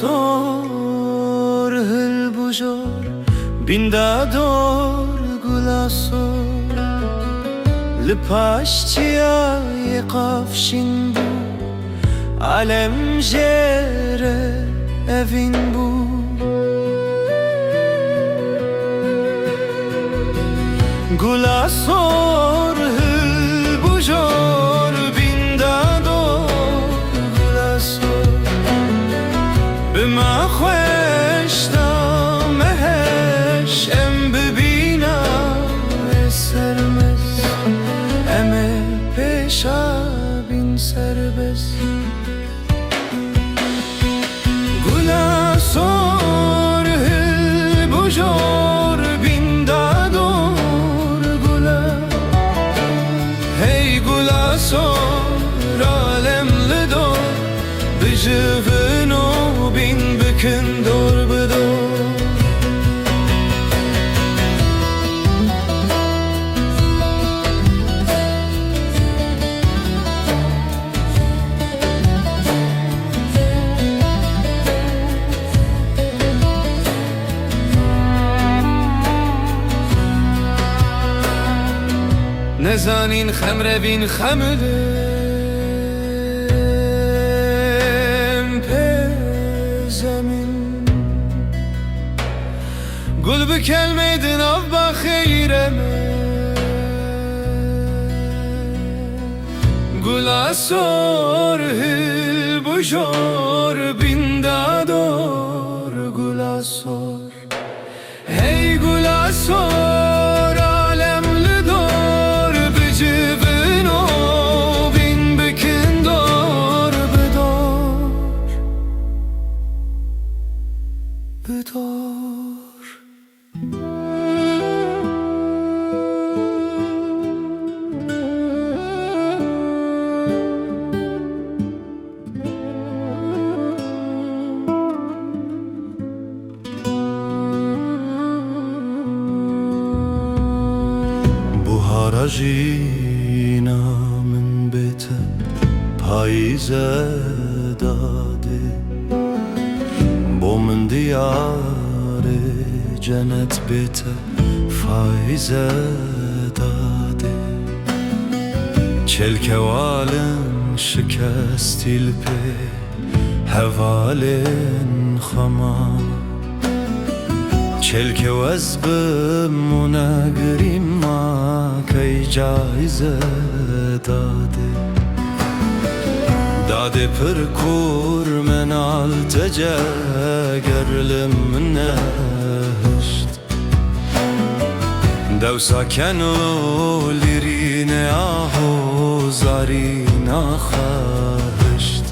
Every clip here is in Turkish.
Gulasor hıl bujor bindador gulasor Lpaşçıya yekafşin bu alem jere evin bu Gulasor hıl bujor bindador gulasor بما خوش دا مهش ام ببینا سرمز ام پیشا بین سربز گلا سور هل بجور بین دادور گلا هی گلا سور عالم لدور بجفنو bin bükün dor bedor Nezanin xemre bin xemle Gul bükelmeydin avba hayreme Gulasor hil bujor bindador gulasor Hey gulasor alemli dor bücübün o bin bükin dor bedor Bedor Harajina min bete payze dade Bo min diyare cennet bete faize dade Çelkevalin şikestil pe hevalin khama Çelke vazbim munagrim ma kay caize dade Dade per kur men al tece gerlim nehşt Devsa kenu lirine aho zarina khasht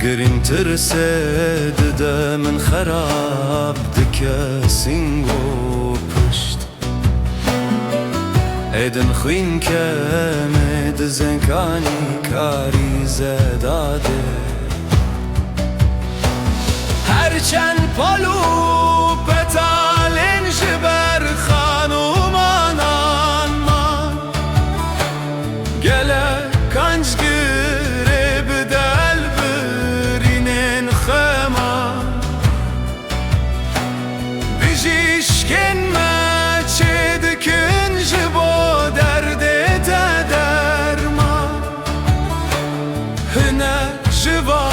Girin tirse de min kharab dikesin go pişt Edin khwin keme de zenkani kari zedade Herçen palu petalin jiber khanuman anman Gele kanç gire bedel birinin khema Bijişken meçedkin jibo derde de derma Hüne jiva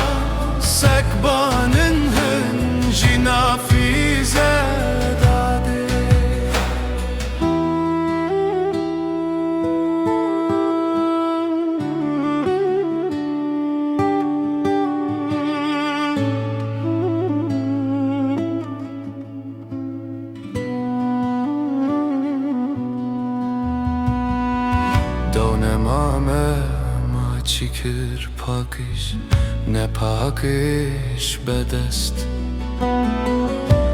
sekbanın hın jinafize dade همه ما چیکر پاکش نه پاکش بدست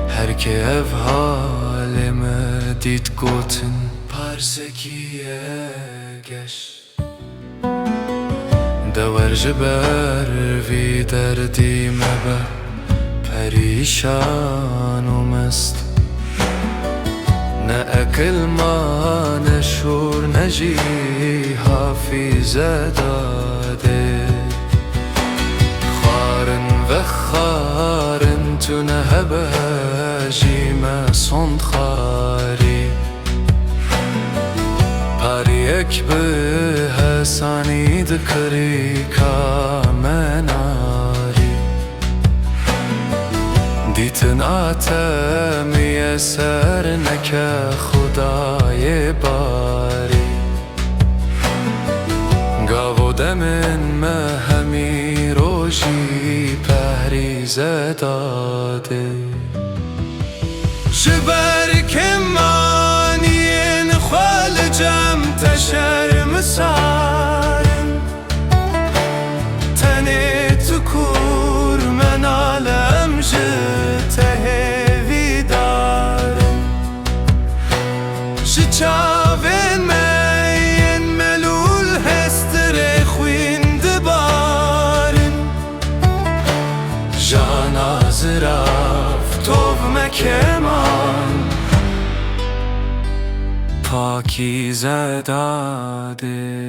هر که اف حالم دید گوتن پارسکیه گش دور جبر وی دردی مبه پریشان و مست نه اکل ما نشور نجی حافظه داده خارن و خارن تو نهبه جیمه سند خاری پاریک به حسانی دکری کامناری دیتن آتمی سر نکه خدای باری گاو دمن مهمی روشی پهریزه داده شبر کمانین خوال جم تشرم سارن تنه تو کور من عالم تهوی دارن شچاون مین ملول هستر خویند بارن جان آزراف توب مکمان پاکیزه داده